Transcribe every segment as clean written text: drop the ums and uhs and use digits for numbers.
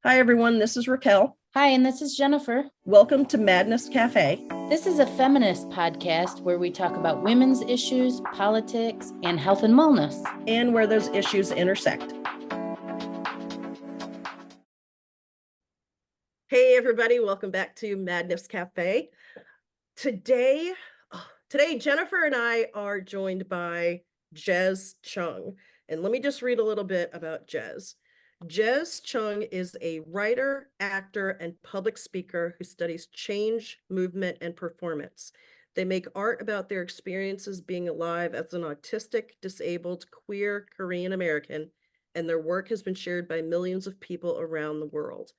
Hi, everyone. This is Raquel. Hi, and this is Jennifer. Welcome to Madness Cafe. This is a feminist podcast where we talk about women's issues, politics, and health and wellness. And where those issues intersect. Hey, everybody. Welcome back to Madness Cafe. Today, Jennifer and I are joined by Jezz Chung. And let me just read a little bit about Jezz. Jez Chung is a writer, actor, and public speaker who studies change, movement, and performance. They make art about their experiences being alive as an autistic, disabled, queer Korean American, and their work has been shared by millions of people around the world.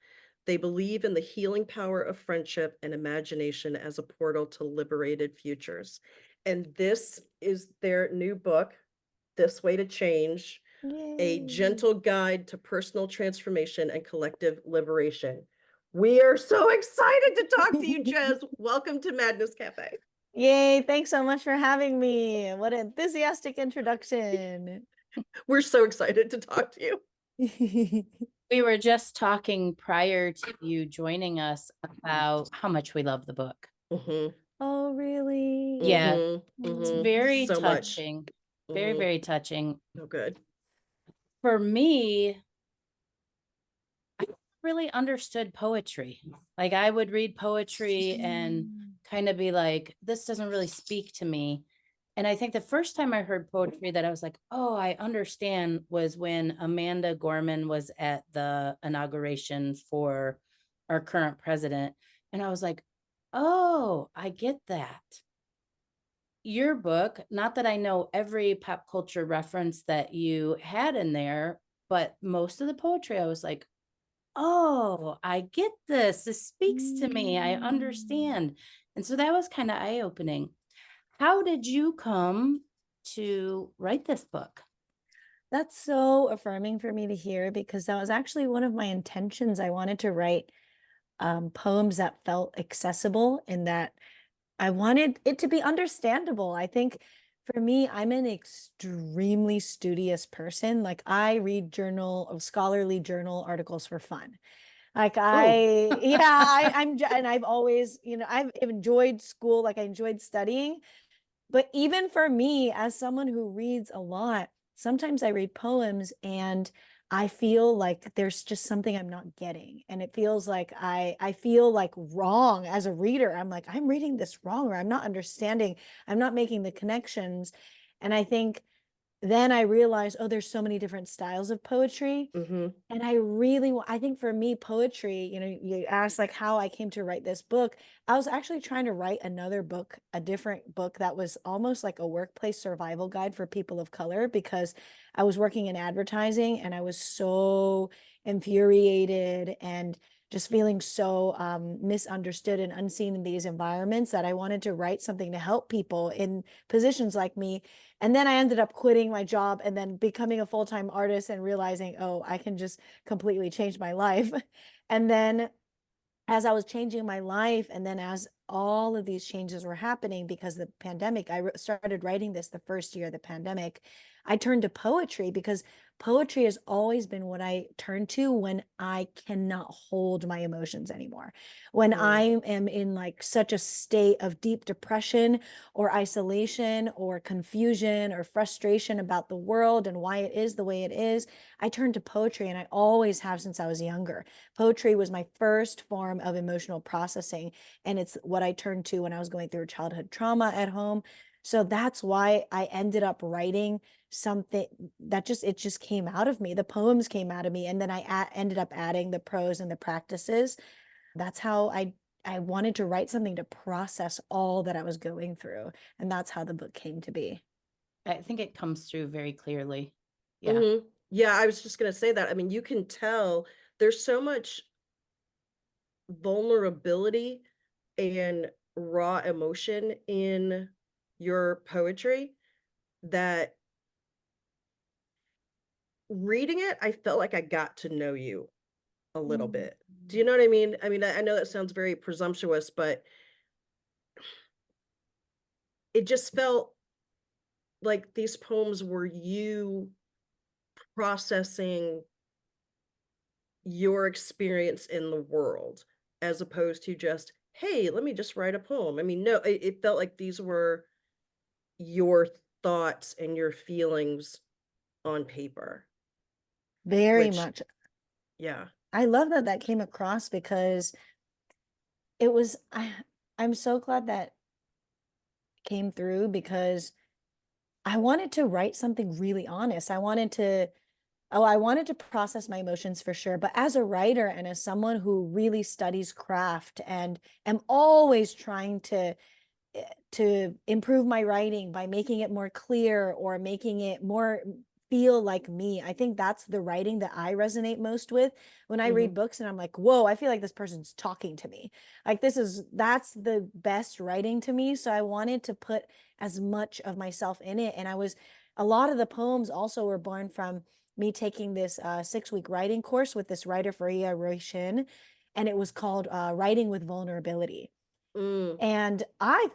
They believe in the healing power of friendship and imagination as a portal to liberated futures. And this is their new book, This Way to Change. Yay. A gentle guide to personal transformation and collective liberation. We are so excited to talk to you, Jez. Welcome to Madness Cafe. Yay, thanks so much for having me. What an enthusiastic introduction. We're so excited to talk to you. We were just talking prior to you joining us about how much we love the book. Mm-hmm. Oh, really? Yeah, Mm-hmm. it's very so touching. Very, very touching. Oh, good. For me, I really understood poetry. Like I would read poetry and kind of be like, this doesn't really speak to me. And I think the first time I heard poetry that I was like, oh, I understand, was when Amanda Gorman was at the inauguration for our current president. And I was like, oh, I get that. Your book, not that I know every pop culture reference that you had in there, but most of the poetry, I was like, oh, I get this. This speaks to me. I understand. And so that was kind of eye-opening. How did you come to write this book? That's so affirming for me to hear, because that was actually one of my intentions. I wanted to write poems that felt accessible and that I wanted it to be understandable. I think for me, I'm an extremely studious person. Like I read scholarly journal articles for fun. Like and I've always, I've enjoyed school, like I enjoyed studying. But even for me, as someone who reads a lot, sometimes I read poems and I feel like there's just something I'm not getting. And it feels like I feel like wrong as a reader. I'm like, I'm reading this wrong, or I'm not understanding. I'm not making the connections. And I think then I realized, oh, there's so many different styles of poetry. Mm-hmm. And I think for me, poetry, you asked like how I came to write this book. I was actually trying to write another book, a different book that was almost like a workplace survival guide for people of color, because I was working in advertising and I was so infuriated and just feeling so misunderstood and unseen in these environments that I wanted to write something to help people in positions like me. And then I ended up quitting my job and then becoming a full-time artist and realizing, oh, I can just completely change my life. And then as I was changing my life, and then as all of these changes were happening because of the pandemic, I started writing this the first year of the pandemic. I turned to poetry because poetry has always been what I turn to when I cannot hold my emotions anymore. When I am in like such a state of deep depression or isolation or confusion or frustration about the world and why it is the way it is, I turn to poetry, and I always have since I was younger. Poetry was my first form of emotional processing, and it's what I turned to when I was going through childhood trauma at home. So that's why I ended up writing something that it just came out of me. The poems came out of me, and then I ended up adding the prose and the practices. That's how I wanted to write something to process all that I was going through, and that's how the book came to be. I think it comes through very clearly. Yeah. Mm-hmm. Yeah, I was just going to say that. I mean, you can tell there's so much vulnerability and raw emotion in your poetry that reading it, I felt like I got to know you a little bit. Do you know what I mean? I mean, I know that sounds very presumptuous, but it just felt like these poems were you processing your experience in the world, as opposed to just, hey, let me just write a poem. I mean, no, it felt like these were your thoughts and your feelings on paper, Very which, much. yeah. I love that that came across because it was, I'm so glad that came through because I wanted to write something really honest. I wanted to process my emotions for sure. But as a writer and as someone who really studies craft and am always trying to improve my writing by making it more clear or making it more feel like me. I think that's the writing that I resonate most with when I read books and I'm like, whoa, I feel like this person's talking to me. Like that's the best writing to me. So I wanted to put as much of myself in it. And a lot of the poems also were born from me taking this 6-week writing course with this writer, Faria Roshin, and it was called Writing with Vulnerability. Mm. And I've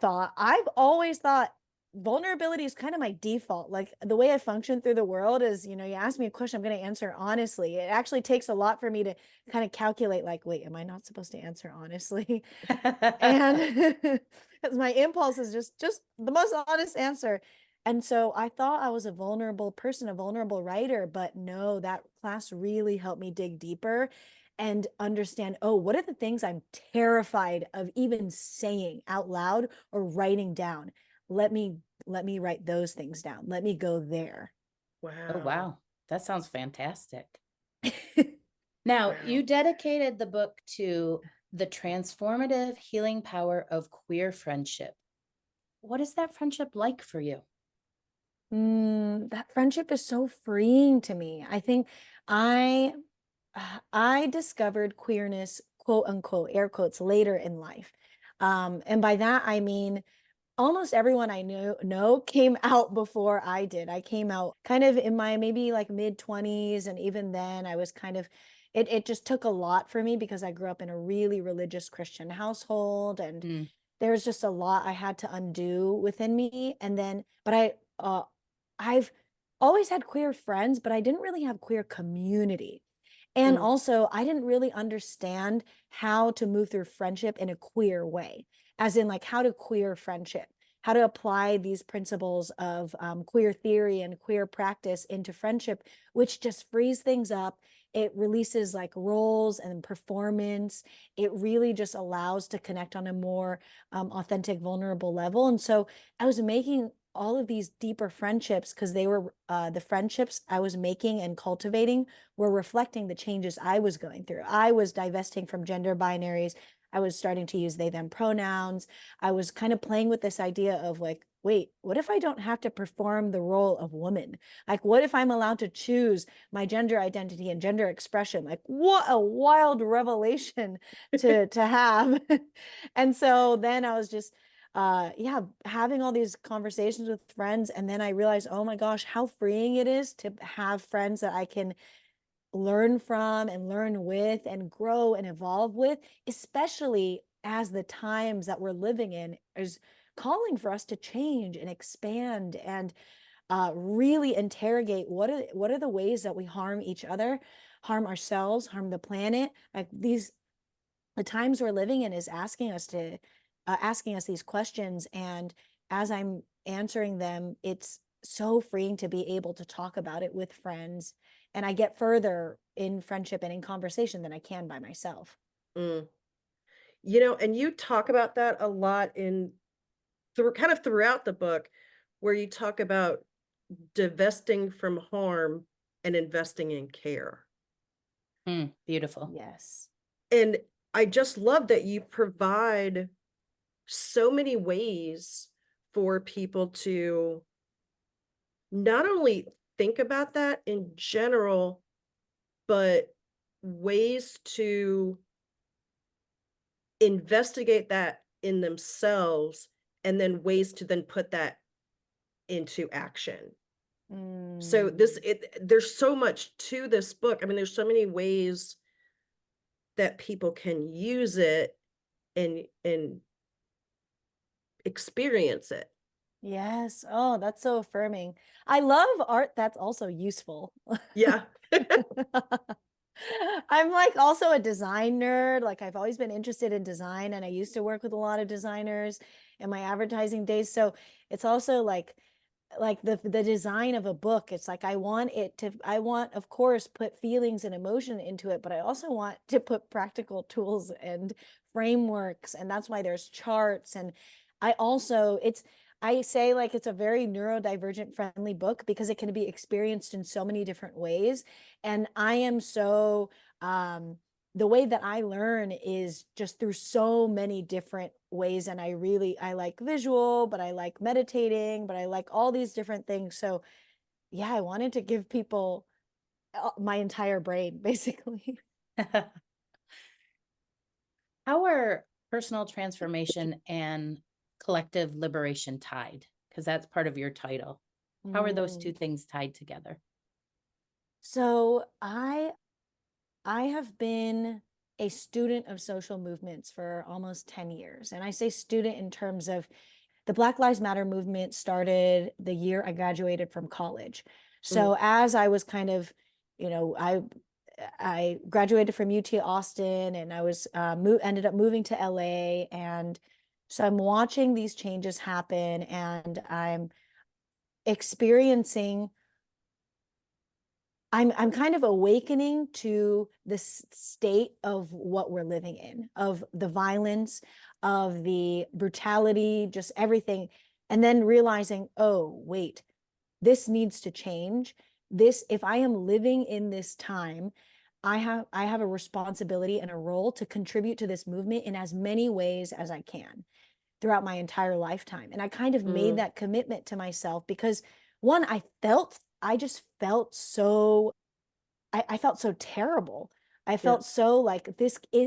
always thought vulnerability is kind of my default. Like the way I function through the world is, you ask me a question, I'm going to answer honestly. It actually takes a lot for me to kind of calculate, like, wait, am I not supposed to answer honestly? And because my impulse is just the most honest answer. And so I thought I was a vulnerable person, a vulnerable writer, but no, that class really helped me dig deeper and understand, oh, what are the things I'm terrified of even saying out loud or writing down? Let me write those things down. Let me go there. Oh, Wow. wow. That sounds fantastic. Now, you Wow. dedicated the book to the transformative healing power of queer friendship. What is that friendship like for you? That friendship is so freeing to me. I think I I discovered queerness, quote unquote, air quotes, later in life. And by that I mean almost everyone I know came out before I did. I came out kind of in my maybe like mid 20s, and even then I was kind of it just took a lot for me because I grew up in a really religious Christian household, and Mm, there's just a lot I had to undo within me. And then but I've always had queer friends, but I didn't really have queer community. And Mm. also, I didn't really understand how to move through friendship in a queer way, as in like how to queer friendship, how to apply these principles of queer theory and queer practice into friendship, which just frees things up. It releases like roles and performance. It really just allows to connect on a more authentic, vulnerable level. And so I was making all of these deeper friendships because they were the friendships I was making and cultivating were reflecting the changes I was going through. I was divesting from gender binaries. I was starting to use they, them pronouns. I was kind of playing with this idea of like, wait, what if I don't have to perform the role of woman? Like, what if I'm allowed to choose my gender identity and gender expression? Like, what a wild revelation to have. And so then I was just yeah, having all these conversations with friends, and then I realized, oh my gosh, how freeing it is to have friends that I can learn from and learn with and grow and evolve with, especially as the times that we're living in is calling for us to change and expand and really interrogate what are the ways that we harm each other, harm ourselves, harm the planet. Like the times we're living in is asking us these questions, and as I'm answering them, it's so freeing to be able to talk about it with friends, and I get further in friendship and in conversation than I can by myself. Mm. And you talk about that a lot in through kind of throughout the book, where you talk about divesting from harm and investing in care. beautiful. Yes. And I just love that you provide so many ways for people to not only think about that in general, but ways to investigate that in themselves, and then ways to then put that into action. So Mm. there's so much to this book. I mean, there's so many ways that people can use it and experience it. Yes. Oh, that's so affirming. I love art that's also useful. Yeah. I'm like also a design nerd. Like I've always been interested in design, and I used to work with a lot of designers in my advertising days. So it's also like the design of a book. It's like I want, of course, put feelings and emotion into it, but I also want to put practical tools and frameworks, and that's why there's charts. And I say like it's a very neurodivergent friendly book because it can be experienced in so many different ways. And I am so the way that I learn is just through so many different ways. And I like visual, but I like meditating, but I like all these different things. So yeah, I wanted to give people my entire brain, basically. How are personal transformation and collective liberation tied? Because that's part of your title. How are those two Mm. things tied together? So I have been a student of social movements for almost 10 years. And I say student in terms of the Black Lives Matter movement started the year I graduated from college. So as I was kind of, you know, I graduated from UT Austin, and I was ended up moving to LA, and so I'm watching these changes happen, and I'm experiencing I'm kind of awakening to this state of what we're living in, of the violence, of the brutality, just everything. And then realizing, oh, wait, this needs to change. If I am living in this time, I have a responsibility and a role to contribute to this movement in as many ways as I can throughout my entire lifetime. And I kind of made that commitment to myself because one, I just felt so I felt so terrible. I Yeah. felt so like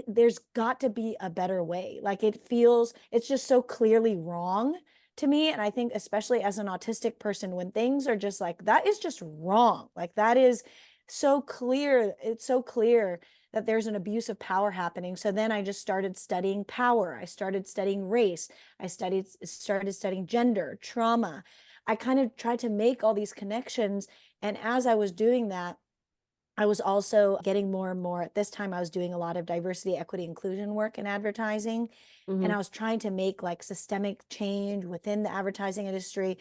there's got to be a better way. Like it's just so clearly wrong to me. And I think, especially as an autistic person, when things are just like, that is just wrong. Like that is so clear. It's so clear that there's an abuse of power happening. So then I just started studying power. I started studying race. Started studying gender, trauma. I kind of tried to make all these connections. And as I was doing that, I was also getting more and more. At this time, I was doing a lot of diversity, equity, inclusion work in advertising. And I was trying to make like systemic change within the advertising industry.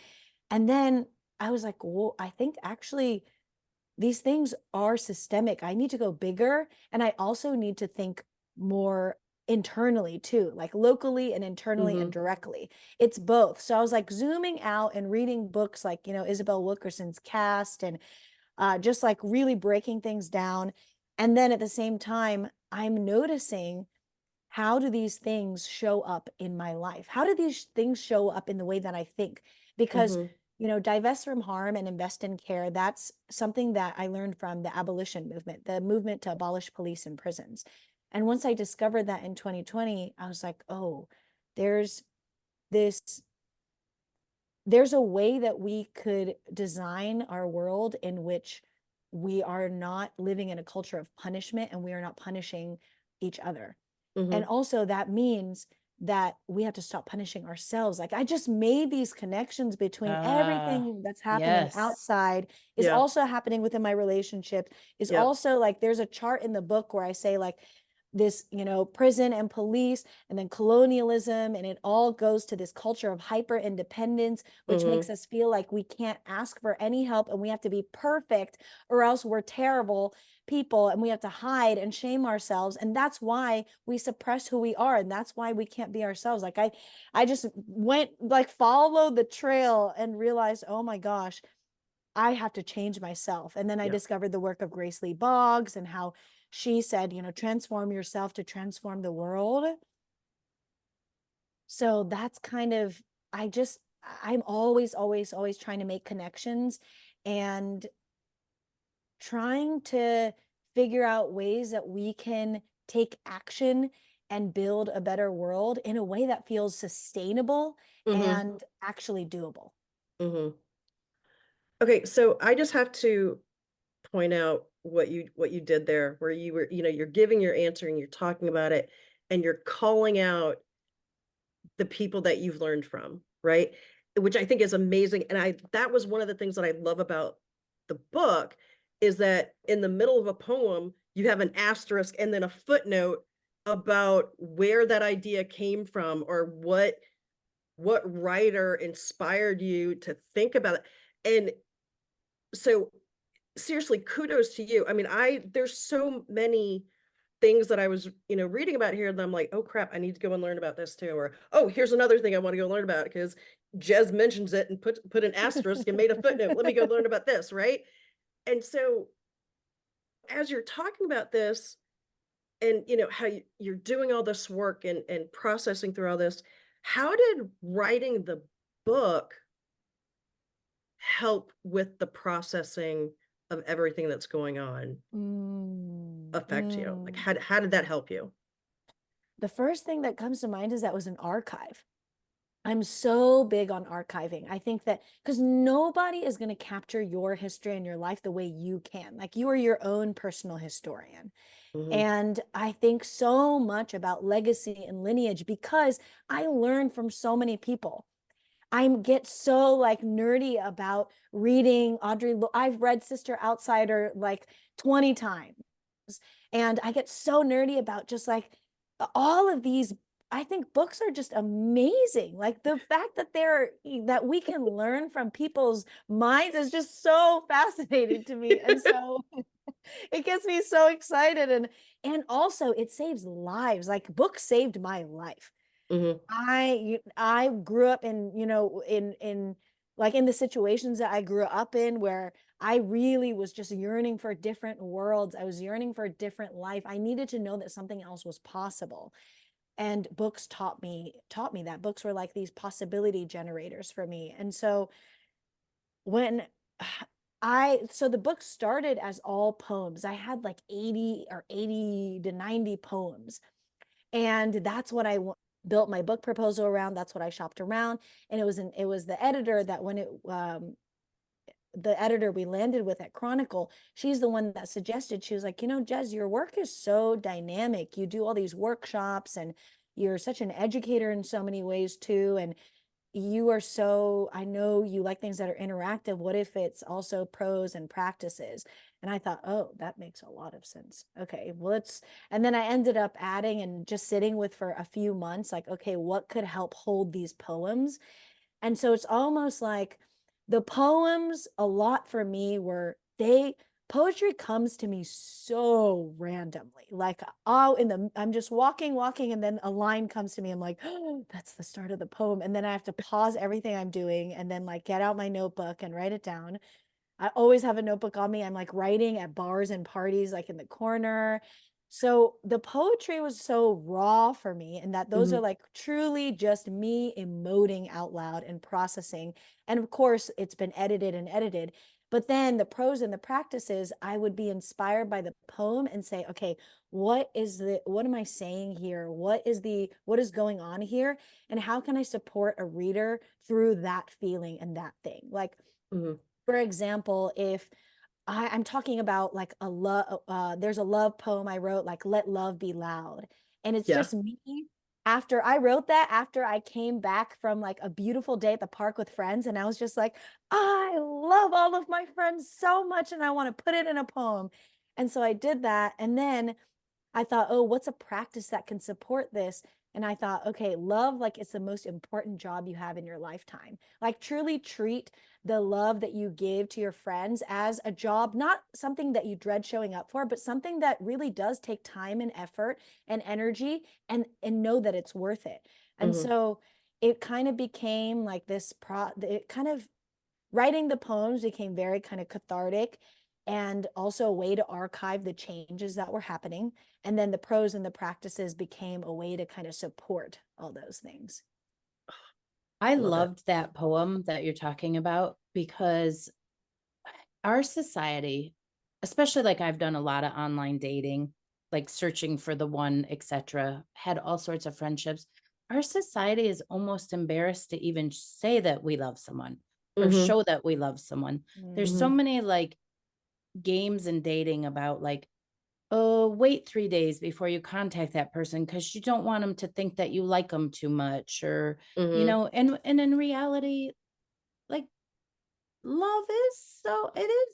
And then I was like, well, I think actually these things are systemic. I need to go bigger. And I also need to think more internally too, like locally and internally and directly. It's both. So I was like zooming out and reading books like, Isabel Wilkerson's Cast, and just like really breaking things down. And then at the same time, I'm noticing, how do these things show up in my life? How do these things show up in the way that I think? Because, divest from harm and invest in care, that's something that I learned from the abolition movement, the movement to abolish police and prisons. And once I discovered that in 2020, I was like, oh, there's this there's a way that we could design our world in which we are not living in a culture of punishment, and we are not punishing each other. And also that means that we have to stop punishing ourselves. Like I just made these connections between everything that's happening Yes. outside is Yeah. also happening within my relationship, is Yep. also like, there's a chart in the book where I say like this, prison and police, and then colonialism, and it all goes to this culture of hyper independence, which makes us feel like we can't ask for any help, and we have to be perfect or else we're terrible people, and we have to hide and shame ourselves. And that's why we suppress who we are, and that's why we can't be ourselves. Like I just went like followed the trail and realized, oh my gosh, I have to change myself. And then I Yeah. discovered the work of Grace Lee Boggs and how she said, transform yourself to transform the world. So that's kind of, I'm always, always, always trying to make connections and trying to figure out ways that we can take action and build a better world in a way that feels sustainable and actually doable. Okay, so I just have to point out what you did there, where you were, you're giving your answer and you're talking about it, and you're calling out the people that you've learned from, right? Which I think is amazing. And that was one of the things that I love about the book, is that in the middle of a poem, you have an asterisk and then a footnote about where that idea came from or what writer inspired you to think about it. And so seriously, kudos to you. I mean, there's so many things that I was, reading about here and I'm like, oh crap, I need to go and learn about this too. Or, oh, here's another thing I want to go learn about because Jez mentions it and put an asterisk and made a footnote. Let me go learn about this, right? And so as you're talking about this and how you're doing all this work and processing through all this, how did writing the book help with the processing of everything that's going on affect you? Like how did that help you? The first thing that comes to mind is that was an archive. I'm so big on archiving. I think that because nobody is going to capture your history and your life the way you can. Like you are your own personal historian. Mhm, And I think so much about legacy and lineage because I learn from so many people. I get so like nerdy about reading I've read Sister Outsider like 20 times. And I get so nerdy about just like all of these. I think books are just amazing. Like the fact that that we can learn from people's minds is just so fascinating to me. And so it gets me so excited. And also it saves lives. Like books saved my life. mhm, I grew up in, in like in the situations that I grew up in where I really was just yearning for different worlds. I was yearning for a different life. I needed to know that something else was possible. And books taught me that. Books were like these possibility generators for me. And so when so the book started as all poems. I had like 80 to 90 poems. And that's what I built my book proposal around. That's what I shopped around. And it was the editor that when the editor we landed with at Chronicle, she's the one that suggested, she was like, Jez, your work is so dynamic. You do all these workshops and you're such an educator in so many ways too. And I know you like things that are interactive. What if it's also prose and practices? And I thought, oh, that makes a lot of sense. Okay, well, and then I ended up adding and just sitting with for a few months, like, okay, what could help hold these poems? And so it's almost like the poems, a lot for me were poetry comes to me so randomly. Like, oh, I'm just walking, and then a line comes to me. I'm like, oh, that's the start of the poem. And then I have to pause everything I'm doing and then like get out my notebook and write it down. I always have a notebook on me. I'm like writing at bars and parties, like in the corner. So the poetry was so raw for me, and that those are mhm, like truly just me emoting out loud and processing. And of course, it's been edited and edited. But then the prose and the practices, I would be inspired by the poem and say, okay, what am I saying here? What is going on here? And how can I support a reader through that feeling and that thing? Like, mhm. for example, if I'm talking about like there's a love poem I wrote, like Let Love Be Loud. And it's Yeah. just me after I wrote that, after I came back from like a beautiful day at the park with friends. And I was just like, I love all of my friends so much. And I want to put it in a poem. And so I did that. And then I thought, oh, what's a practice that can support this? And I thought, okay, love, like it's the most important job you have in your lifetime. Like truly treat the love that you give to your friends as a job, not something that you dread showing up for, but something that really does take time and effort and energy, and know that it's worth it. And Mhm. so it kind of became like it kind of writing the poems became very kind of cathartic and also a way to archive the changes that were happening. And then the prose and the practices became a way to kind of support all those things. I Love it. loved that poem that you're talking about because our society, especially like I've done a lot of online dating, like searching for the one, etc., had all sorts of friendships. Our society is almost embarrassed to even say that we love someone or Mhm, show that we love someone. There's so mhm, many like games and dating about like, oh, wait 3 days before you contact that person because you don't want them to think that you like them too much, or mhm, and in reality, like love is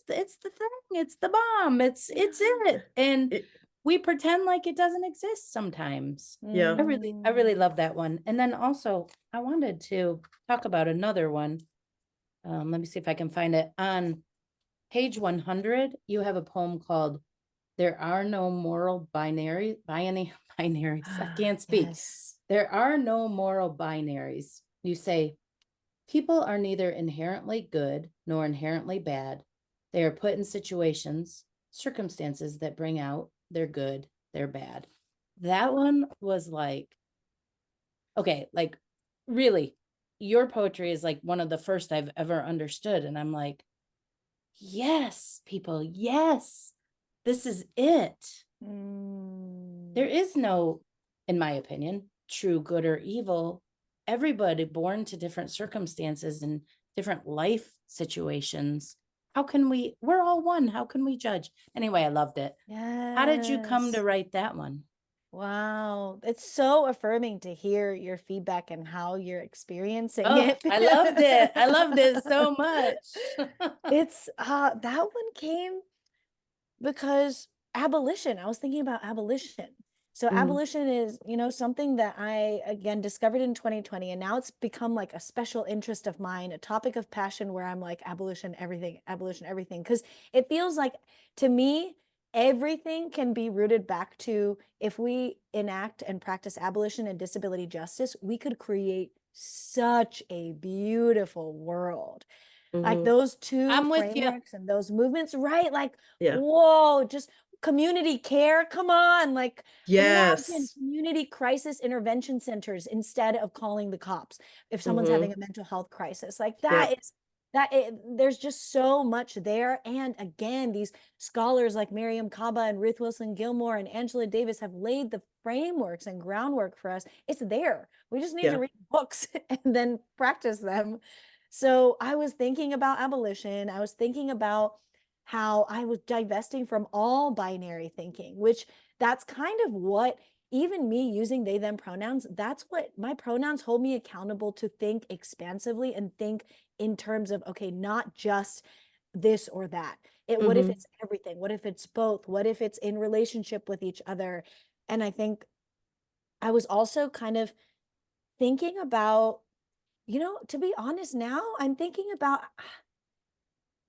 it's the thing, it's the bomb, it's it. And It- we pretend like it doesn't exist sometimes. Yeah. I really love that one. And then also I wanted to talk about another one. Let me see if I can find it. On page 100, you have a poem called There Are No Moral Binaries. I can't speak. Yes. There are no moral binaries. You say, people are neither inherently good nor inherently bad. They are put in situations, circumstances that bring out their good, their bad. That one was like, okay, like really, your poetry is like one of the first I've ever understood. And I'm like, yes, people, yes, this is it. There is no, in my opinion, true good or evil. Everybody born to different circumstances and different life situations. How can we're all one. How can we judge? Anyway, I loved it. How did you come to Yes. write that one? Wow. It's so affirming to hear your feedback and how you're experiencing Oh, it. I loved it. I loved it so much. It's that one came because abolition. I was thinking about abolition. So abolition is, something that I again discovered in 2020, and now it's become like a special interest of mine, a topic of passion where I'm like abolition everything, because it feels like to me everything can be rooted back to if we enact and practice abolition and disability justice, we could create such a beautiful world. Like those two I'm with you. frameworks and those movements, right? Like, Yeah. whoa, just community care. Come on. Like, imagine Yes. community crisis intervention centers instead of calling the cops if someone's Mhm. having a mental health crisis. Like, Yep. there's just so much there. And again, these scholars like Miriam Kaba and Ruth Wilson Gilmore and Angela Davis have laid the frameworks and groundwork for us. It's there. We just need to Yeah. read books and then practice them. So I was thinking about abolition. I was thinking about how I was divesting from all binary thinking, which that's kind of what even me using they, them pronouns, that's what my pronouns hold me accountable to think expansively and think in terms of, okay, not just this or that. What if it's everything? What if it's both? What if it's in relationship with each other? And I think I was also kind of thinking about, to be honest, now I'm thinking about,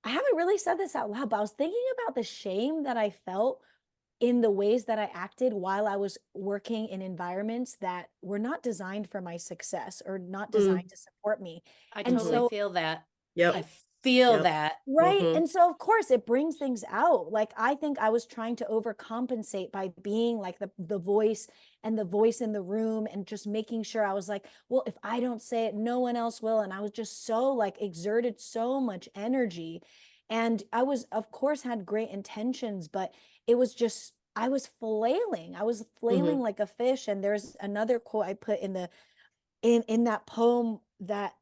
I haven't really said this out loud, but I was thinking about the shame that I felt in the ways that I acted while I was working in environments that were not designed for my success or not designed to support me. I And totally so feel that. Yep. I feel Yep. that. right. And so, of course, it brings things out. Like, I think I was trying to overcompensate by being like the voice and the voice in the room and just making sure I was like, well, if I don't say it, no one else will. And I was just so like exerted so much energy. And I was, of course, had great intentions, but it was just, I was flailing. I was flailing like a fish. And there's another quote I put in in that poem that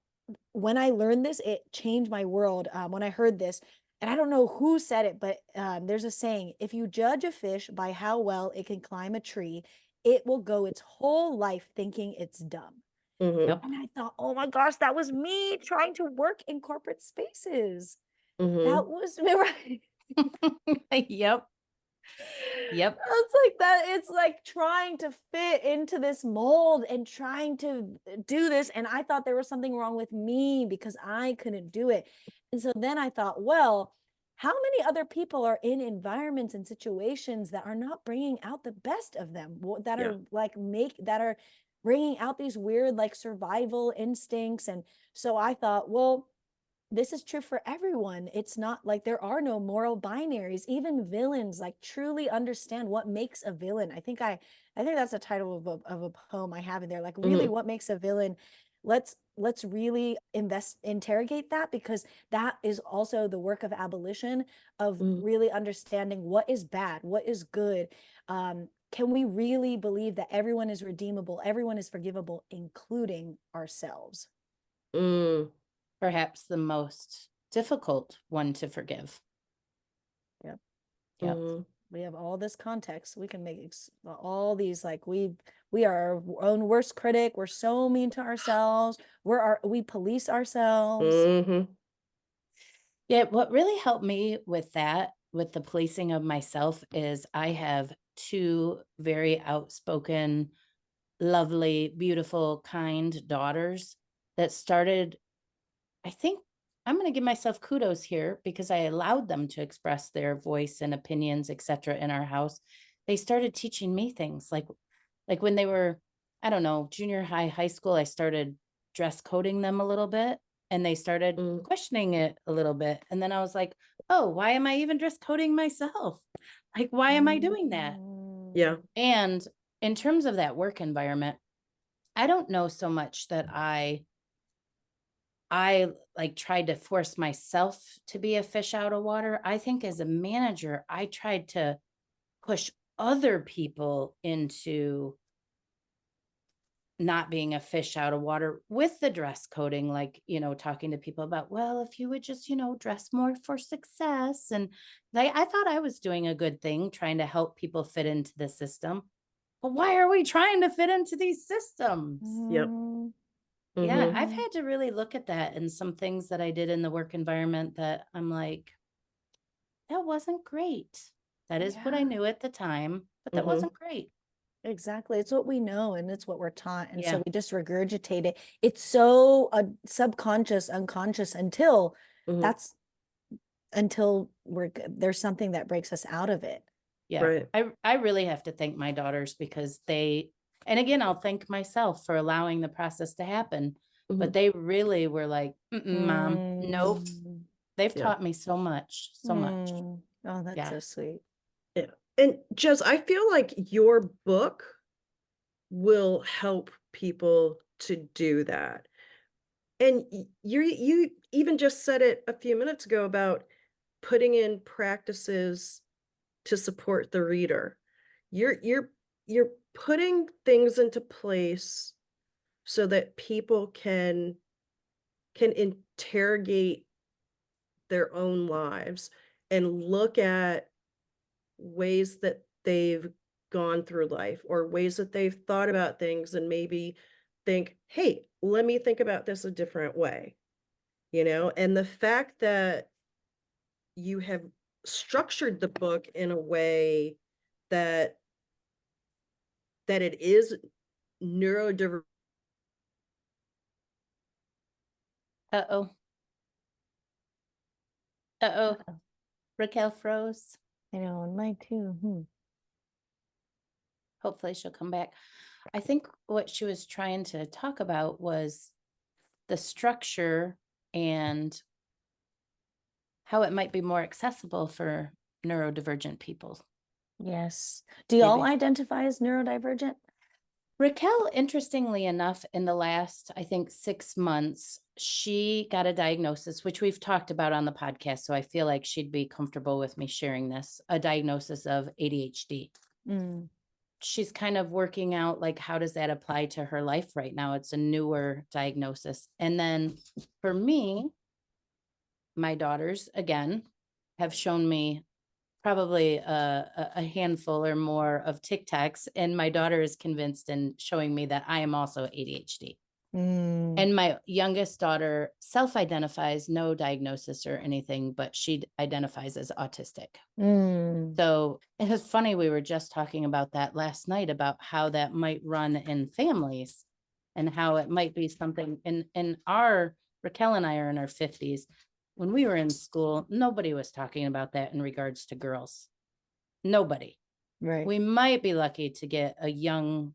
when I learned this, it changed my world. When I heard this, and I don't know who said it, but there's a saying: if you judge a fish by how well it can climb a tree, it will go its whole life thinking it's dumb. Yep. And I thought, oh my gosh, that was me trying to work in corporate spaces. That was me, right? Yep. Yep. It's like that. It's like trying to fit into this mold and trying to do this. And I thought there was something wrong with me because I couldn't do it. And so then I thought, well, how many other people are in environments and situations that are not bringing out the best of them, that Yeah. are like that are bringing out these weird like survival instincts. And so I thought, well, this is true for everyone. It's not like there are no moral binaries. Even villains like truly understand what makes a villain. I think that's the title of a poem I have in there. Like really what makes a villain. Let's really interrogate that, because that is also the work of abolition, of really understanding what is bad, what is good. Can we really believe that everyone is redeemable, everyone is forgivable, including ourselves? Perhaps the most difficult one to forgive. Yep. Yep. We have all this context. We can make all these, like we are our own worst critic. We're so mean to ourselves. We police ourselves. Yeah, what really helped me with that, with the policing of myself, is I have two very outspoken, lovely, beautiful, kind daughters that started, I think I'm going to give myself kudos here because I allowed them to express their voice and opinions, etc. in our house. They started teaching me things like when they were, I don't know, junior high, high school, I started dress coding them a little bit and they started Mm, questioning it a little bit. And then I was like, oh, why am I even dress coding myself? Like, why am I doing that? yeah. And in terms of that work environment, I don't know so much that I like tried to force myself to be a fish out of water. I think as a manager, I tried to push other people into not being a fish out of water with the dress coding, like, talking to people about, well, if you would just, dress more for success. And I thought I was doing a good thing trying to help people fit into the system. But why are we trying to fit into these systems? Yep. Yeah, Mhm. I've had to really look at that and some things that I did in the work environment that I'm like, that wasn't great. That is what I Yeah. knew at the time, but that Mhm. wasn't great. Exactly. It's what we know and it's what we're taught. And so Yeah. we just regurgitate it. It's so subconscious, unconscious until Mhm. that's until there's something that breaks us out of it. Yeah. Right. I really have to thank my daughters because and again, I'll thank myself for allowing the process to happen, but Mhm. they really were like, Mom, nope. Mm, They've Yeah. taught me so much, so much. Oh, that's Yeah. so sweet. Yeah. And Jez, I feel like your book will help people to do that. And you even just said it a few minutes ago about putting in practices to support the reader. You're putting things into place so that people can interrogate their own lives and look at ways that they've gone through life or ways that they've thought about things and maybe think, hey, let me think about this a different way, and the fact that you have structured the book in a way that it is neurodivergent. Uh-oh. Uh-oh. Raquel froze. I know, and mine too. Hopefully she'll come back. I think what she was trying to talk about was the structure and how it might be more accessible for neurodivergent people. Yes. Do y'all Maybe. identify as neurodivergent? Raquel, interestingly enough, in the last, I think, 6 months, she got a diagnosis, which we've talked about on the podcast. So I feel like she'd be comfortable with me sharing this, a diagnosis of ADHD. Mm. She's kind of working out like, how does that apply to her life right now? It's a newer diagnosis. And then for me, my daughters, again, have shown me probably a handful or more of TikToks, and my daughter is convinced and showing me that I am also ADHD. Mm. And my youngest daughter self-identifies, no diagnosis or anything, but she identifies as autistic. Mm. So it was funny, we were just talking about that last night, about how that might run in families and how it might be something in our, Raquel and I are in our 50s. When we were in school, nobody was talking about that in regards to girls. Nobody. Right. We might be lucky to get well,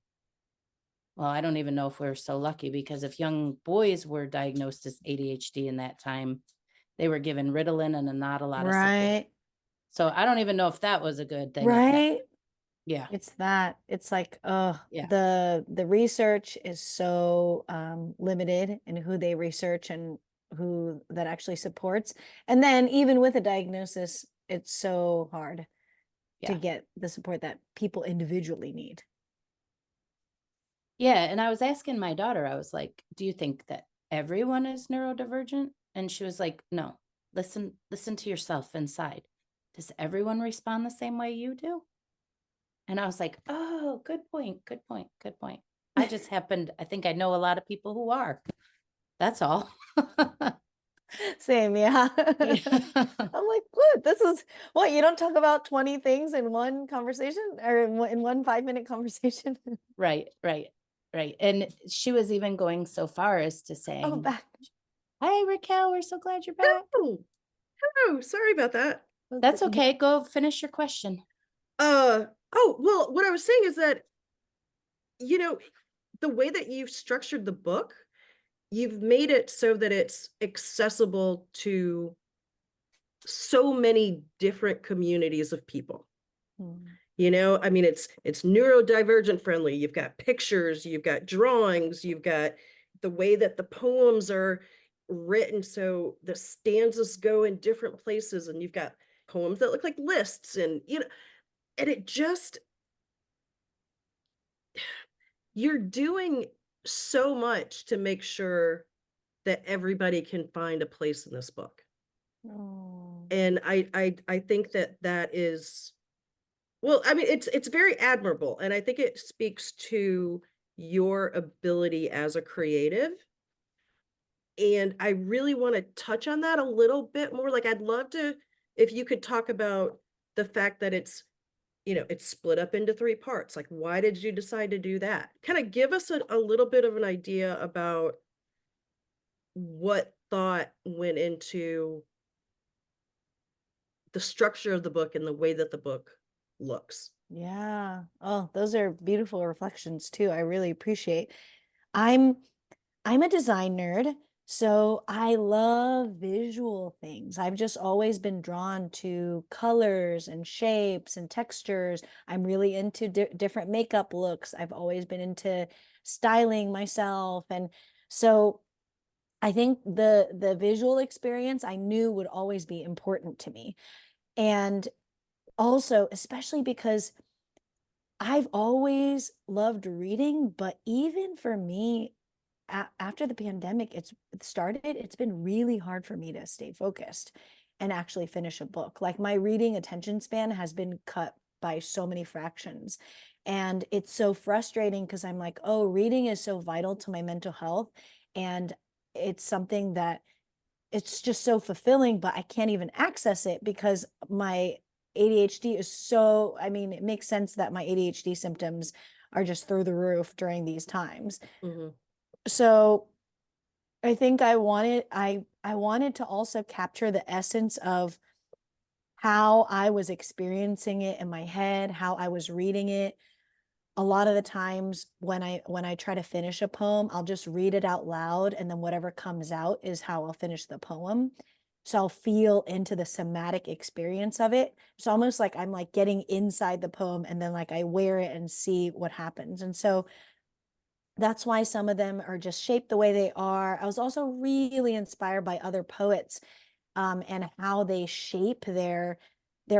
I don't even know if we're so lucky, because if young boys were diagnosed as ADHD in that time, they were given Ritalin and not a lot of support. Right. So I don't even know if that was a good thing. Right. Yeah. It's that. It's like, Yeah. the research is so limited in who they research and who that actually supports. And then even with a diagnosis, it's so hard to Yeah. get the support that people individually need. Yeah. And I was asking my daughter, I was like, do you think that everyone is neurodivergent? And she was like, no, listen to yourself inside. Does everyone respond the same way you do? And I was like, oh, good point. Good point. Good point. I think I know a lot of people who are. That's all. Same, yeah. Yeah. I'm like, what? This is what you don't talk about 20 things in one conversation or in one 5-minute conversation. Right, right, right. And she was even going so far as to Oh, saying, back. "Hi, Raquel, we're so glad you're back." Oh, oh, sorry about that. That's okay. Go finish your question. Oh, well, what I was saying is that, you know, the way that you've structured the book, you've made it so that it's accessible to so many different communities of people. Mm. I mean, it's neurodivergent friendly. You've got pictures, you've got drawings, you've got the way that the poems are written. So the stanzas go in different places, and you've got poems that look like lists, and it just, you're doing so much to make sure that everybody can find a place in this book. Oh. And I think that that is, well, I mean, it's very admirable, and I think it speaks to your ability as a creative. And I really want to touch on that a little bit more. Like, I'd love to, if you could talk about the fact that it's split up into three parts. Like, why did you decide to do that? Kind of give us a little bit of an idea about what thought went into the structure of the book and the way that the book looks. Yeah. Oh, those are beautiful reflections too. I really appreciate. I'm I'm a design nerd, so I love visual things. I've just always been drawn to colors and shapes and textures. I'm really into different makeup looks. I've always been into styling myself, and so I think the visual experience I knew would always be important to me. And also, especially because I've always loved reading, but even for me, after the pandemic it started, it's been really hard for me to stay focused and actually finish a book. Like my reading attention span has been cut by so many fractions. And it's so frustrating because I'm like, oh, reading is so vital to my mental health. And it's something that it's just so fulfilling, but I can't even access it because my ADHD is so, I mean, it makes sense that my ADHD symptoms are just through the roof during these times. Mhm. So I think I wanted to also capture the essence of how I was experiencing it in my head, how I was reading it. A lot of the times when I try to finish a poem, I'll just read it out loud, and then whatever comes out is how I'll finish the poem. So I'll feel into the somatic experience of it. It's almost like I'm like getting inside the poem, and then like I wear it and see what happens. And so that's why some of them are just shaped the way they are. I was also really inspired by other poets, and how they shape their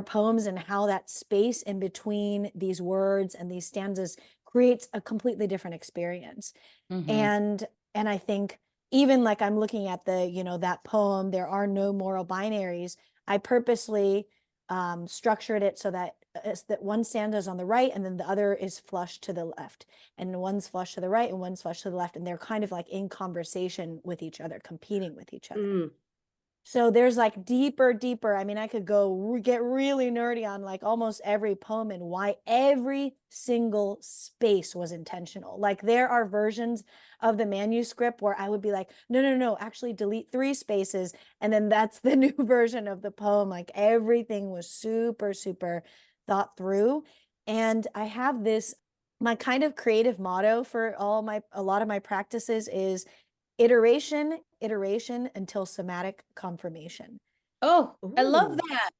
poems, and how that space in between these words and these stanzas creates a completely different experience. Mhm. And I think even like I'm looking at that poem, "There Are No Moral Binaries." I purposely structured it so that that one stanza is on the right and then the other is flush to the left, and one's flush to the right and one's flush to the left, and they're kind of like in conversation with each other, competing with each other. Mm. So there's like deeper. I mean, I could go get really nerdy on like almost every poem and why every single space was intentional. Like there are versions of the manuscript where I would be like, no, actually delete 3 spaces. And then that's the new version of the poem. Like everything was super thought through. And I have this, my kind of creative motto for a lot of my practices is iteration until somatic confirmation. Oh, I love Ooh, that.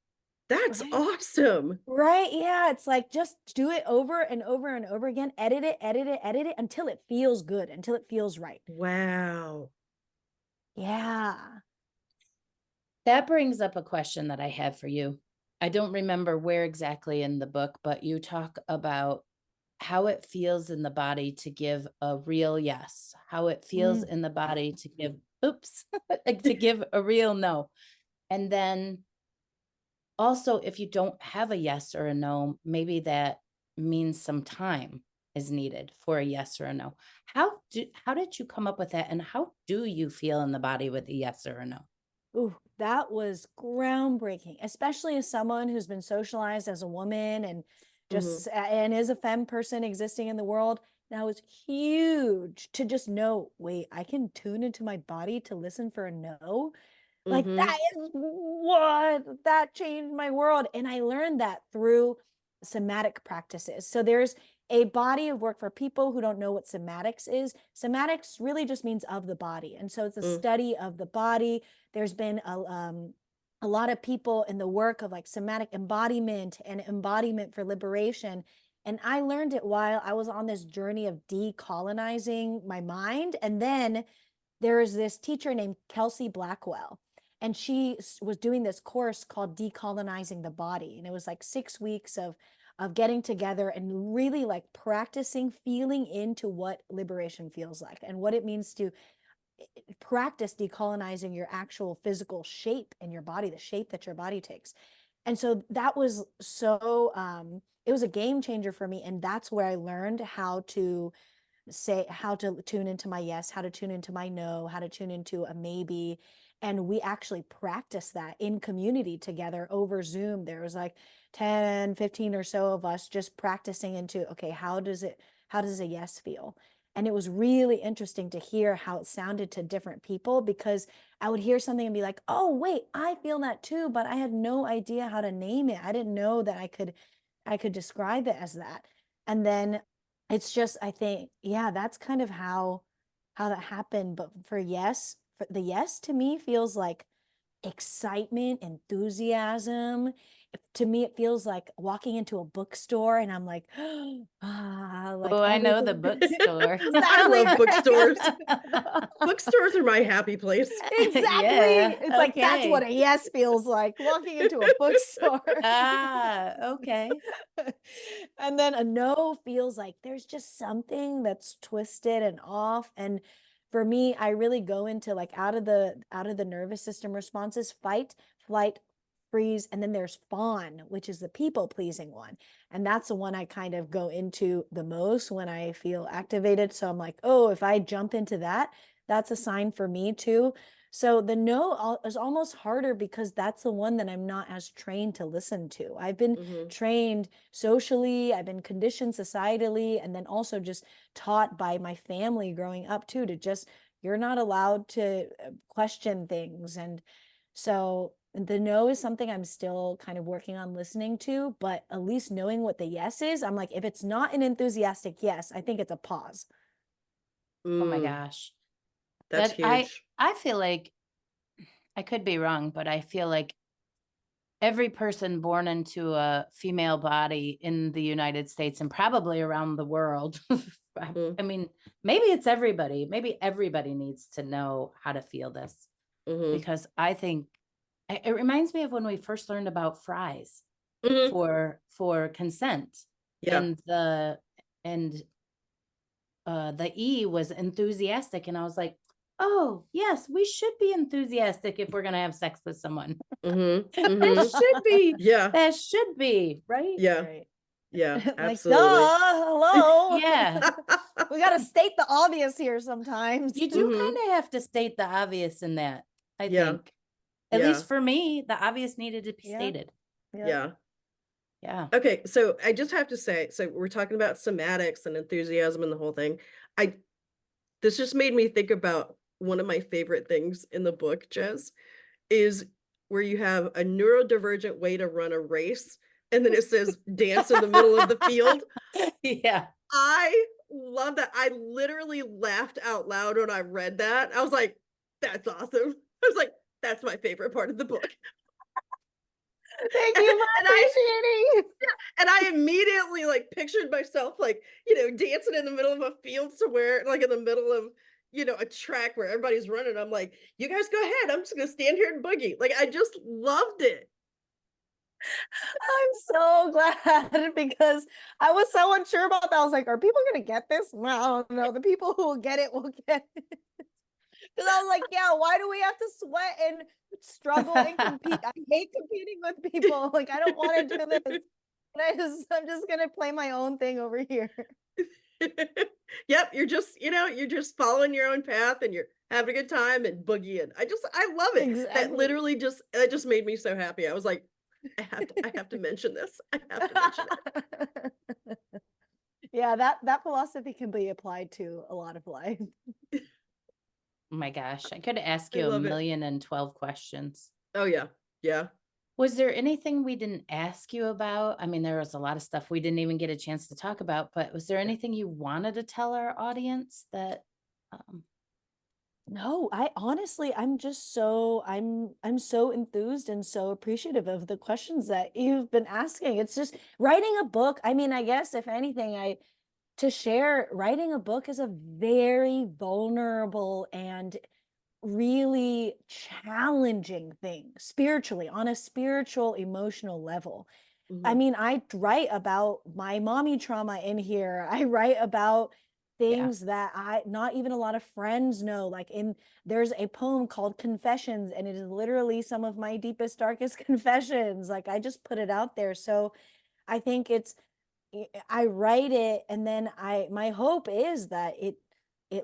that's Right. awesome. Right. Yeah. It's like just do it over and over and over again. Edit it until it feels good, until it feels right. Wow. Yeah. That brings up a question that I had for you. I don't remember where exactly in the book, but you talk about how it feels in the body to give a real yes, how it feels Mm. in the body to give, oops, like to give a real no. And then also, if you don't have a yes or a no, maybe that means some time is needed for a yes or a no. How did you come up with that? And how do you feel in the body with a yes or a no? Ooh, that was groundbreaking, especially as someone who's been socialized as a woman and Mm-hmm. and is a femme person existing in the world. That was huge to just know, wait, I can tune into my body to listen for a no. Like Mm-hmm. that is what that changed my world. And I learned that through somatic practices. So there's a body of work for people who don't know what somatics is. Somatics really just means of the body. And so it's a study of the body. There's been a lot of people in the work of like somatic embodiment and embodiment for liberation. And I learned it while I was on this journey of decolonizing my mind. And then there is this teacher named Kelsey Blackwell, and she was doing this course called Decolonizing the Body. And it was like 6 weeks of getting together and really like practicing feeling into what liberation feels like and what it means to practice decolonizing your actual physical shape in your body, the shape that your body takes. And so that was so it was a game changer for me. And that's where I learned how to tune into my yes, how to tune into my no, how to tune into a maybe. And we actually practiced that in community together over Zoom. There was like 10, 15 or so of us just practicing into, okay, how does a yes feel? And it was really interesting to hear how it sounded to different people, because I would hear something and be like, oh, wait, I feel that too, but I had no idea how to name it. I didn't know that I could describe it as that. And then it's just, I think, yeah, that's kind of how that happened. But for the yes to me feels like excitement, enthusiasm. To me, it feels like walking into a bookstore and I'm like, like Oh, I know the everything. bookstore. I Exactly. love bookstores. Bookstores are my happy place. Exactly. Yeah. It's like that's what Okay. a yes feels like, walking into a bookstore. Ah, okay. And then a no feels like there's just something that's twisted and off. And for me, I really go into like out of the nervous system responses: fight, flight, freeze, and then there's fawn, which is the people pleasing one. And that's the one I kind of go into the most when I feel activated. So I'm like, oh, if I jump into that, that's a sign for me too. So the no is almost harder because that's the one that I'm not as trained to listen to. I've been Mm-hmm. trained socially, I've been conditioned societally, and then also just taught by my family growing up too, to just, you're not allowed to question things. And so the no is something I'm still kind of working on listening to, but at least knowing what the yes is, I'm like, if it's not an enthusiastic yes, I think it's a pause. Oh my Mm, gosh. that's That I huge. I feel like, I could be wrong, but I feel like every person born into a female body in the United States and probably around the world. Mm, I mean, maybe it's everybody. Maybe everybody needs to know how to feel this, mm-hmm. because I think it reminds me of when we first learned about fries Mm-hmm. for consent, Yeah. and and the E was enthusiastic, and I was like, oh yes, we should be enthusiastic if we're gonna have sex with someone. Mm-hmm. There Mm-hmm. should be. Yeah. There should be, right? Yeah. Right. Yeah. Like, Absolutely. duh, hello. Yeah. We got to state the obvious here sometimes. You do Mm-hmm. kind of have to state the obvious in that, I Yeah. think. At Yeah. least for me, the obvious needed to be Yeah. stated. Yep. Yeah. Yeah. Okay, so I just have to say, so we're talking about somatics and enthusiasm and the whole thing. I This just made me think about one of my favorite things in the book, Jez, is where you have a neurodivergent way to run a race, and then it says dance in the middle of the field. Yeah. I love that. I literally laughed out loud when I read that. I was like, that's awesome. I was like, that's my favorite part of the book. Thank And, you for I appreciating. and I immediately like pictured myself like, dancing in the middle of a field somewhere, like in the middle of, a track where everybody's running. I'm like, you guys go ahead. I'm just gonna stand here and boogie. Like I just loved it. I'm so glad because I was so unsure about that. I was like, are people going to get this? Well, I don't know. The people who will get it will get it. Because I was like, yeah, why do we have to sweat and struggle and compete? I hate competing with people. Like, I don't want to do this. I'm just gonna play my own thing over here. Yep, you're just following your own path and you're having a good time and boogieing. I love it. That Exactly. literally that just made me so happy. I was like, I have to mention this. I have to mention it. Yeah, that philosophy can be applied to a lot of life. Oh my gosh, I could ask I you love it. 1,012 questions. Oh yeah. Yeah. Was there anything we didn't ask you about? I mean, there was a lot of stuff we didn't even get a chance to talk about, but was there Yeah. anything you wanted to tell our audience that um, No, I honestly, I'm so enthused and so appreciative of the questions that you've been asking. It's just writing a book. I mean, I guess if anything, to share, writing a book is a very vulnerable and really challenging thing spiritually, on a spiritual, emotional level. I Mhm. mean, I write about my mommy trauma in here. I write about yeah, things that not even a lot of friends know. There's a poem called Confessions, and it is literally some of my deepest, darkest confessions. Like, I just put it out there. So I think I write it, and then my hope is that it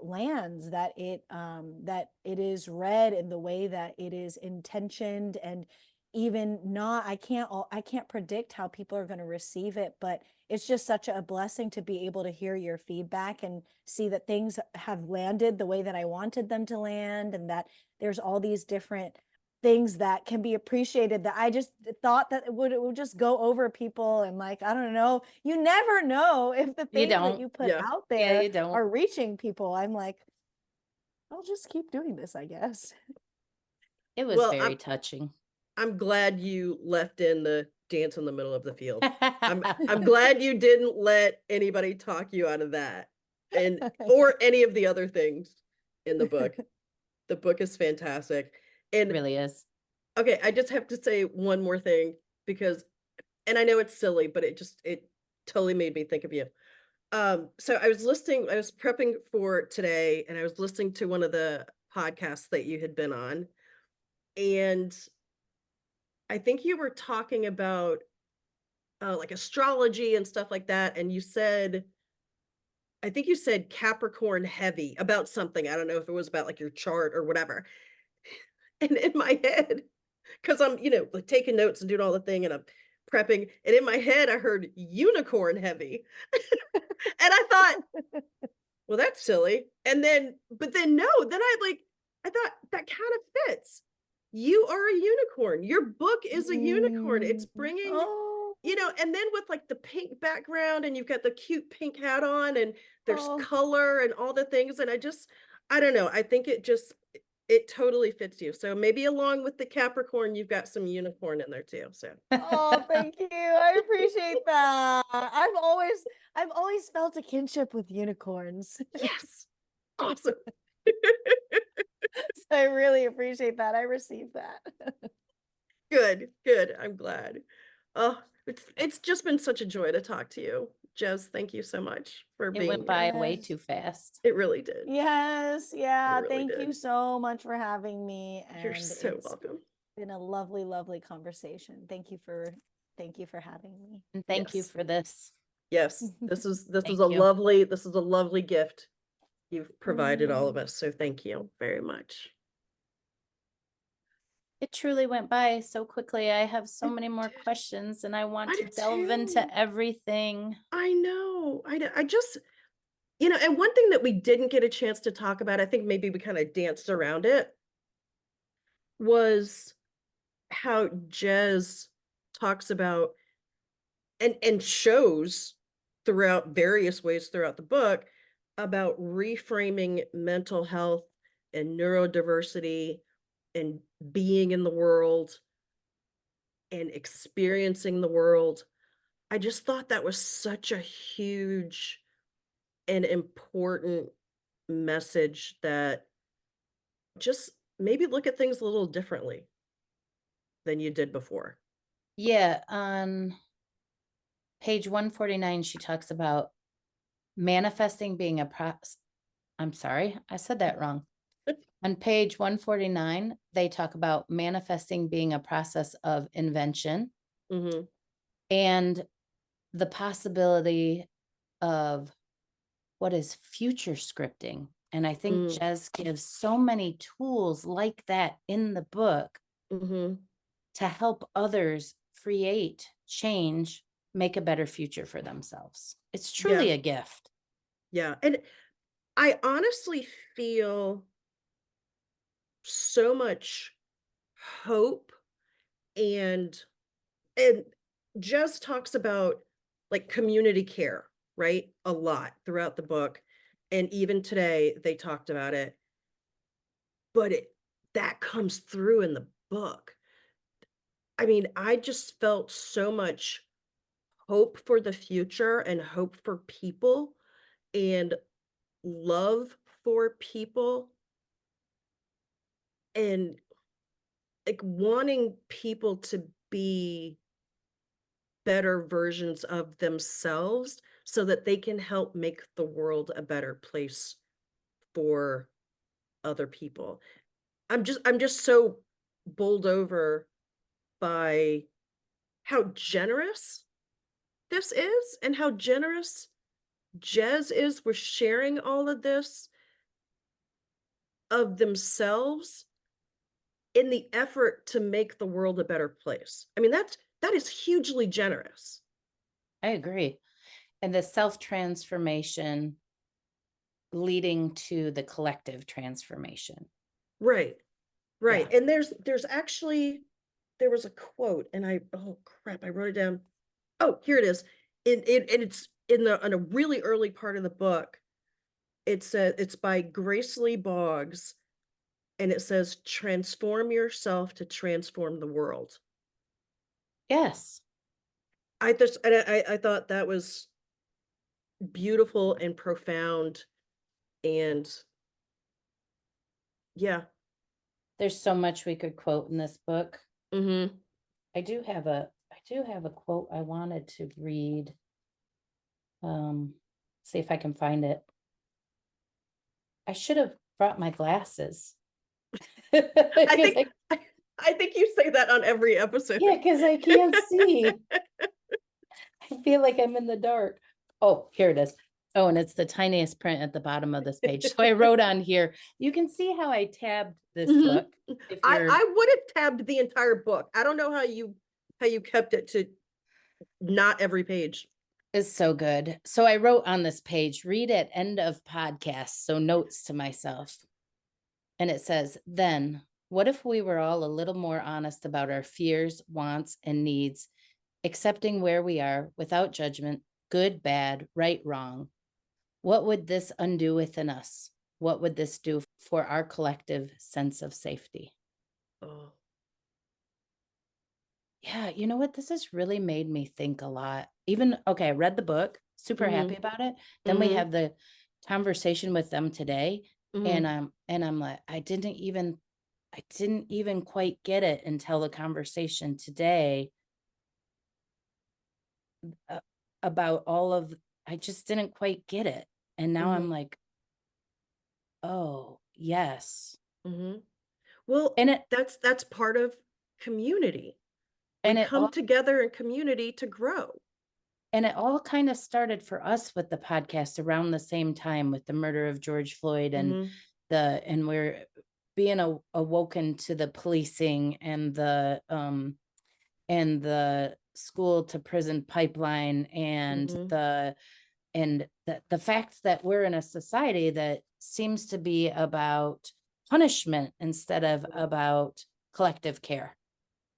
lands, that it is read in the way that it is intentioned. And even not, I can't predict how people are going to receive it, but it's just such a blessing to be able to hear your feedback and see that things have landed the way that I wanted them to land, and that there's all these different things that can be appreciated that I just thought that it would just go over people. And like, I don't know, you never know if the you things that don't. you put Yeah. out Yeah, there you don't. are reaching people. I'm like, I'll just keep doing this, I guess. It was Well, very touching. I'm glad you left in the dance in the middle of the field. I'm glad you didn't let anybody talk you out of that, and or any of the other things in the book. The book is fantastic. And Really is. okay, I just have to say one more thing because, and I know it's silly, but it totally made me think of you. So I was prepping for today, and I was listening to one of the podcasts that you had been on, and I think you were talking about like astrology and stuff like that, and I think you said Capricorn heavy about something. I don't know if it was about like your chart or whatever. And in my head, because I'm, like taking notes and doing all the thing and I'm prepping, and in my head I heard unicorn heavy. And I thought, well, that's silly. And then, but then no, then I thought that kind of fits. You are a unicorn. Your book is a unicorn. It's bringing, Oh, and then with like the pink background and you've got the cute pink hat on and there's oh. color and all the things. And I don't know. I think it totally fits you. So maybe along with the Capricorn, you've got some unicorn in there too. So Oh, thank you. I appreciate that. I've always felt a kinship with unicorns. yes, awesome. So I really appreciate that. I received that. Good, good. I'm glad. Oh, it's just been such a joy to talk to you. Jez, thank you so much for It being went here. by way Yes. too fast. It really did. Yes, It yeah. really Thank you did. so much for having me. You're And so it's welcome. been a lovely, lovely conversation. Thank you for having me. And thank you Yes. for this. Yes. This is Thank a you. lovely gift you've provided all of Mm. us. So thank you very much. It truly went by so quickly. I have so It many more did. questions and I want I to did delve too. into everything. I know. I just, and one thing that we didn't get a chance to talk about, I think maybe we kind of danced around it, was how Jez talks about and shows throughout various ways throughout the book about reframing mental health and neurodiversity and being in the world and experiencing the world. I just thought that was such a huge and important message that just maybe look at things a little differently than you did before. Yeah, on page 149, she talks about manifesting being a process. I'm sorry, I said that wrong. On page 149, they talk about manifesting being a process of invention Mhm. and the possibility of what is future scripting. And I think Mm. Jez gives so many tools like that in the book Mhm. to help others create change, make a better future for themselves. It's truly Yeah. a gift. Yeah. And I honestly feel so much hope and and Jess talks about like community care, right? A lot throughout the book. And even today they talked about it, but that comes through in the book. I mean, I just felt so much hope for the future and hope for people and love for people and like wanting people to be better versions of themselves so that they can help make the world a better place for other people. I'm just so bowled over by how generous this is and how generous Jez is with sharing all of this of themselves in the effort to make the world a better place. I mean, that is hugely generous. I agree. And the self-transformation leading to the collective transformation. Right. Right. Yeah. And there's actually there was a quote and oh crap, I wrote it down. Oh, here it is. And it's in a really early part of the book. It says it's by Grace Lee Boggs and it says transform yourself to transform the world. Yes. I thought that was beautiful and profound and yeah. There's so much we could quote in this book. Mm-hmm. I do have a quote I wanted to read. See if I can find it. I should have brought my glasses. I 'Cause think I think you say that on every episode. yeah, because I can't see. I feel like I'm in the dark. Oh, here it is. Oh, and it's the tiniest print at the bottom of this page. So I wrote on here, you can see how I tabbed this Mhm. book. If you're I would have tabbed the entire book. I don't know how you kept it to not every page. is so good. So I wrote on this page, read at end of podcast. So notes to myself. And it says, then what if we were all a little more honest about our fears, wants, and needs, accepting where we are without judgment, good, bad, right, wrong? What would this undo within us? What would this do for our collective sense of safety? Oh. Yeah, you know what? This has really made me think a lot. Even, okay, I read the book, super happy Mhm. about it. Then we Mhm. have the conversation with them today. Mhm. And I'm like, I didn't even quite get it until the conversation today uh, about all of, I just didn't quite get it. And now I'm Mhm. like, oh, yes. Mhm. Well, And it, that's part of community. We and it come all, together in community to grow. and it all kind of started for us with the podcast around the same time with the murder of George Floyd Mhm. and we're being awoken to the policing and the school to prison pipeline Mhm. and the fact that we're in a society that seems to be about punishment instead of about collective care.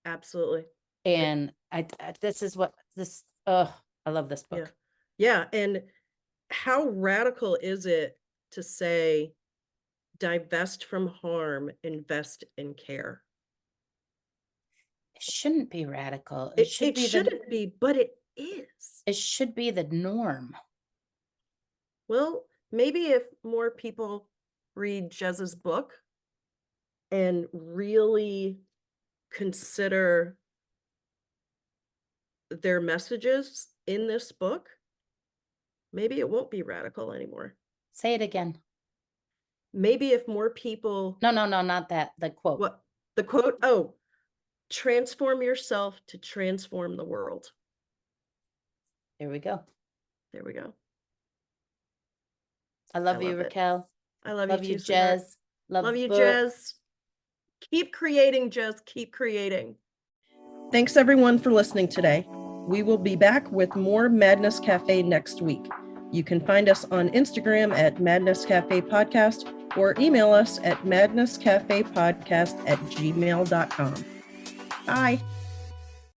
Absolutely. And this is what this oh, I love this Yeah. book. Yeah, and how radical is it to say divest from harm, invest in care? It shouldn't be radical. It shouldn't be, but it is. It should be the norm. Well, maybe if more people read Jez's book and really consider their messages in this book, maybe it won't be radical anymore. Say it again. Maybe if more people No, no, no, not that. The quote. what the quote, oh, transform yourself to transform the world. There we go. There we go. I I love you, love it. Raquel. I love, Love you you, too, sweetheart. Jez. Love you, book. Jez. Keep creating, Jez. Keep creating. Thanks, everyone, for listening today. We will be back with more Madness Cafe next week. You can find us on Instagram at Madness Cafe Podcast or email us at madnesscafepodcast@gmail.com. Bye.